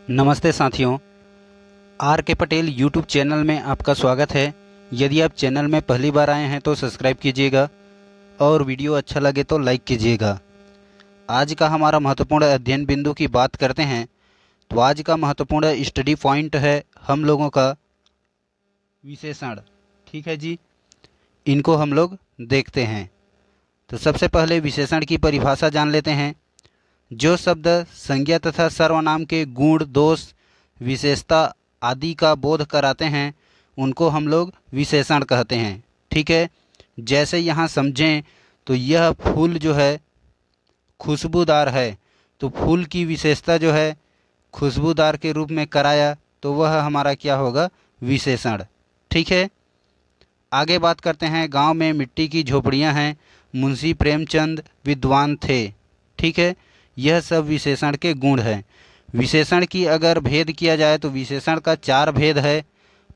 नमस्ते साथियों, आर के पटेल यूट्यूब चैनल में आपका स्वागत है। यदि आप चैनल में पहली बार आए हैं तो सब्सक्राइब कीजिएगा और वीडियो अच्छा लगे तो लाइक कीजिएगा। आज का हमारा महत्वपूर्ण अध्ययन बिंदु की बात करते हैं तो आज का महत्वपूर्ण स्टडी पॉइंट है हम लोगों का विशेषण। ठीक है जी, इनको हम लोग देखते हैं। तो सबसे पहले विशेषण की परिभाषा जान लेते हैं। जो शब्द संज्ञा तथा सर्वनाम के गुण, दोष, विशेषता आदि का बोध कराते हैं उनको हम लोग विशेषण कहते हैं। ठीक है, जैसे यहाँ समझें तो यह फूल जो है खुशबूदार है, तो फूल की विशेषता जो है खुशबूदार के रूप में कराया तो वह हमारा क्या होगा, विशेषण। ठीक है, आगे बात करते हैं। गांव में मिट्टी की झोपड़ियां हैं, मुंशी प्रेमचंद विद्वान थे। ठीक है, यह सब विशेषण के गुण हैं। विशेषण की अगर भेद किया जाए तो विशेषण का 4 भेद है।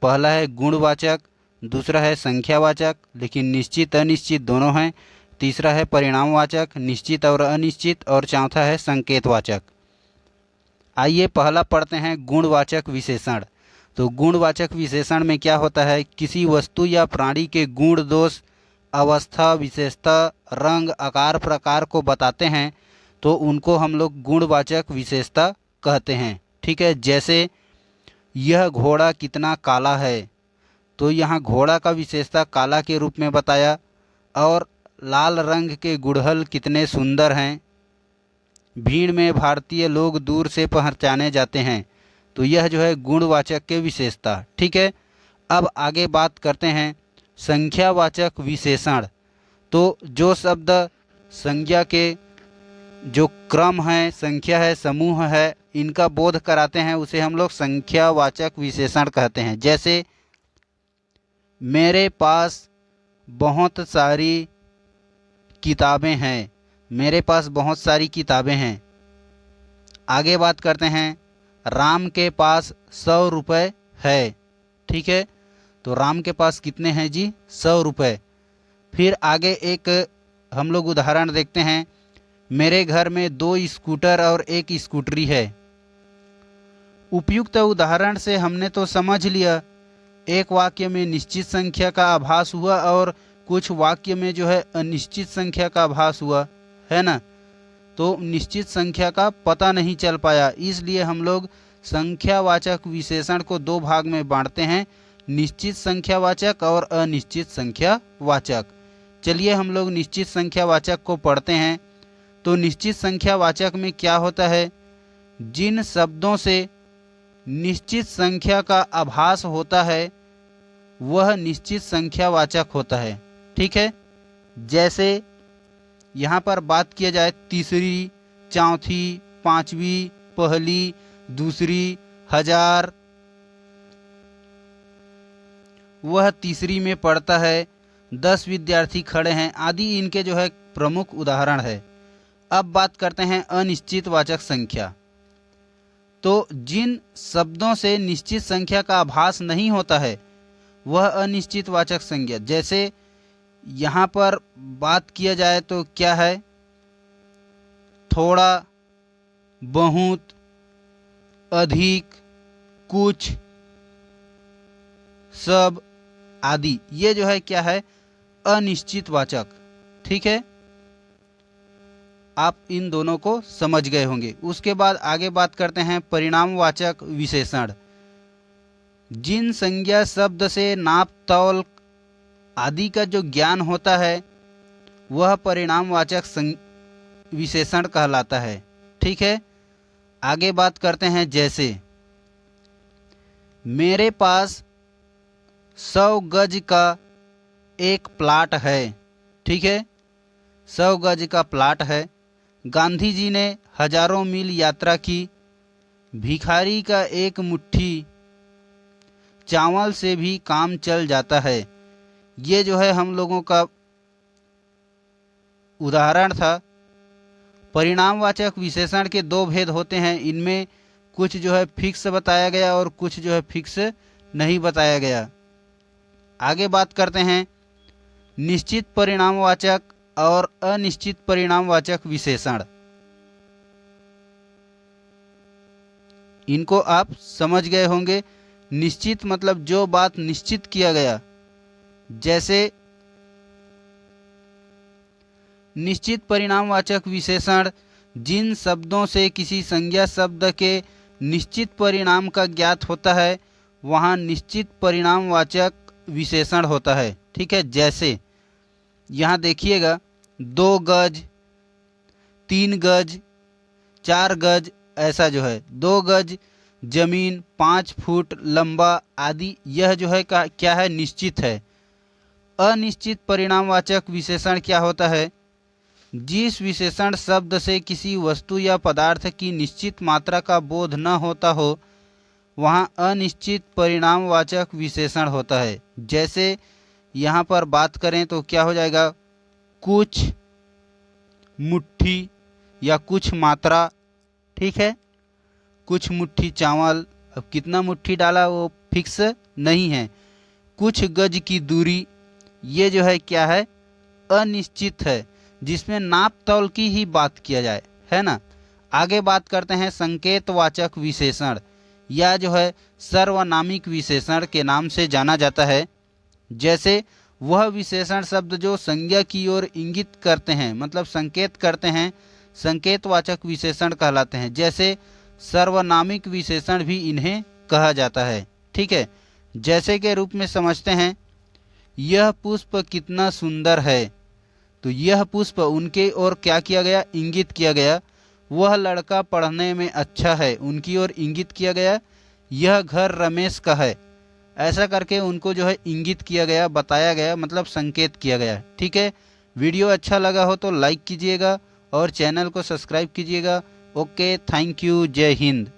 पहला है गुणवाचक, दूसरा है संख्यावाचक लेकिन निश्चित अनिश्चित दोनों हैं, तीसरा है परिणामवाचक निश्चित और अनिश्चित, और चौथा है संकेतवाचक। आइए पहला पढ़ते हैं गुणवाचक विशेषण। तो गुणवाचक विशेषण में क्या होता है, किसी वस्तु या प्राणी के गुण, दोष, अवस्था, विशेषता, रंग, आकार, प्रकार को बताते हैं तो उनको हम लोग गुणवाचक विशेषता कहते हैं। ठीक है, जैसे यह घोड़ा कितना काला है, तो यहाँ घोड़ा का विशेषता काला के रूप में बताया। और लाल रंग के गुड़हल कितने सुंदर हैं, भीड़ में भारतीय लोग दूर से पहचाने जाते हैं, तो यह जो है गुणवाचक के विशेषता। ठीक है, अब आगे बात करते हैं संख्यावाचक विशेषण। तो जो शब्द संज्ञा के जो क्रम है, संख्या है, समूह है, इनका बोध कराते हैं उसे हम लोग संख्यावाचक विशेषण कहते हैं। जैसे मेरे पास बहुत सारी किताबें हैं, मेरे पास बहुत सारी किताबें हैं। आगे बात करते हैं राम के पास 100 रुपये है। ठीक है, तो राम के पास कितने हैं जी, 100 रुपये। फिर आगे एक हम लोग उदाहरण देखते हैं। मेरे घर में 2 स्कूटर और 1 स्कूटरी है। उपयुक्त उदाहरण से हमने तो समझ लिया, एक वाक्य में निश्चित संख्या का आभास हुआ और कुछ वाक्य में जो है अनिश्चित संख्या का आभास हुआ है ना, तो निश्चित संख्या का पता नहीं चल पाया। इसलिए हम लोग संख्यावाचक विशेषण को 2 भाग में बांटते हैं, निश्चित संख्यावाचक और अनिश्चित संख्यावाचक। चलिए हम लोग निश्चित संख्यावाचक को पढ़ते हैं। तो निश्चित संख्यावाचक में क्या होता है, जिन शब्दों से निश्चित संख्या का आभास होता है वह निश्चित संख्यावाचक होता है। ठीक है, जैसे यहाँ पर बात किया जाए तीसरी, चौथी, पांचवी, पहली, दूसरी, हजार, वह तीसरी में पढ़ता है, 10 विद्यार्थी खड़े हैं आदि इनके जो है प्रमुख उदाहरण है। अब बात करते हैं अनिश्चितवाचक संख्या। तो जिन शब्दों से निश्चित संख्या का आभास नहीं होता है वह अनिश्चितवाचक संज्ञा। जैसे यहाँ पर बात किया जाए तो क्या है, थोड़ा, बहुत, अधिक, कुछ, सब आदि, ये जो है क्या है, अनिश्चितवाचक। ठीक है, आप इन दोनों को समझ गए होंगे। उसके बाद आगे बात करते हैं परिणामवाचक विशेषण। जिन संज्ञा शब्द से नाप तौल आदि का जो ज्ञान होता है वह परिणामवाचक विशेषण कहलाता है। ठीक है, आगे बात करते हैं। जैसे मेरे पास 100 गज का एक प्लाट है। ठीक है, 100 गज का प्लाट है। गांधी जी ने हजारों मील यात्रा की, भिखारी का एक मुट्ठी चावल से भी काम चल जाता है। ये जो है हम लोगों का उदाहरण था। परिणामवाचक विशेषण के 2 भेद होते हैं, इनमें कुछ जो है फिक्स बताया गया और कुछ जो है फिक्स नहीं बताया गया। आगे बात करते हैं निश्चित परिणामवाचक और अनिश्चित परिणामवाचक विशेषण। इनको आप समझ गए होंगे। निश्चित मतलब जो बात निश्चित किया गया, जैसे निश्चित परिणामवाचक विशेषण जिन शब्दों से किसी संज्ञा शब्द के निश्चित परिणाम का ज्ञात होता है वहाँ निश्चित परिणामवाचक विशेषण होता है। ठीक है, जैसे यहाँ देखिएगा 2 गज, 3 गज, 4 गज, ऐसा जो है 2 गज जमीन, 5 फुट लंबा आदि, यह जो है क्या है, निश्चित है। अनिश्चित परिणामवाचक विशेषण क्या होता है? जिस विशेषण शब्द से किसी वस्तु या पदार्थ की निश्चित मात्रा का बोध न होता हो वहाँ अनिश्चित परिणामवाचक विशेषण होता है। जैसे यहाँ पर बात करें तो क्या हो जाएगा, कुछ, मुट्ठी या कुछ मात्रा। ठीक है, कुछ मुट्ठी चावल, अब कितना मुट्ठी डाला वो फिक्स नहीं है। कुछ गज की दूरी, ये जो है क्या है, अनिश्चित है, जिसमें नाप तौल की ही बात किया जाए, है ना। आगे बात करते हैं संकेतवाचक विशेषण, या जो है सर्वनामिक विशेषण के नाम से जाना जाता है। जैसे वह विशेषण शब्द जो संज्ञा की ओर इंगित करते हैं, मतलब संकेत करते हैं, संकेतवाचक विशेषण कहलाते हैं। जैसे सर्वनामिक विशेषण भी इन्हें कहा जाता है। ठीक है, जैसे के रूप में समझते हैं, यह पुष्प कितना सुंदर है, तो यह पुष्प उनके ओर क्या किया गया, इंगित किया गया। वह लड़का पढ़ने में अच्छा है, उनकी ओर इंगित किया गया। यह घर रमेश का है, ऐसा करके उनको जो है इंगित किया गया, बताया गया, मतलब संकेत किया गया। ठीक है, वीडियो अच्छा लगा हो तो लाइक कीजिएगा और चैनल को सब्सक्राइब कीजिएगा। ओके, थैंक यू, जय हिंद।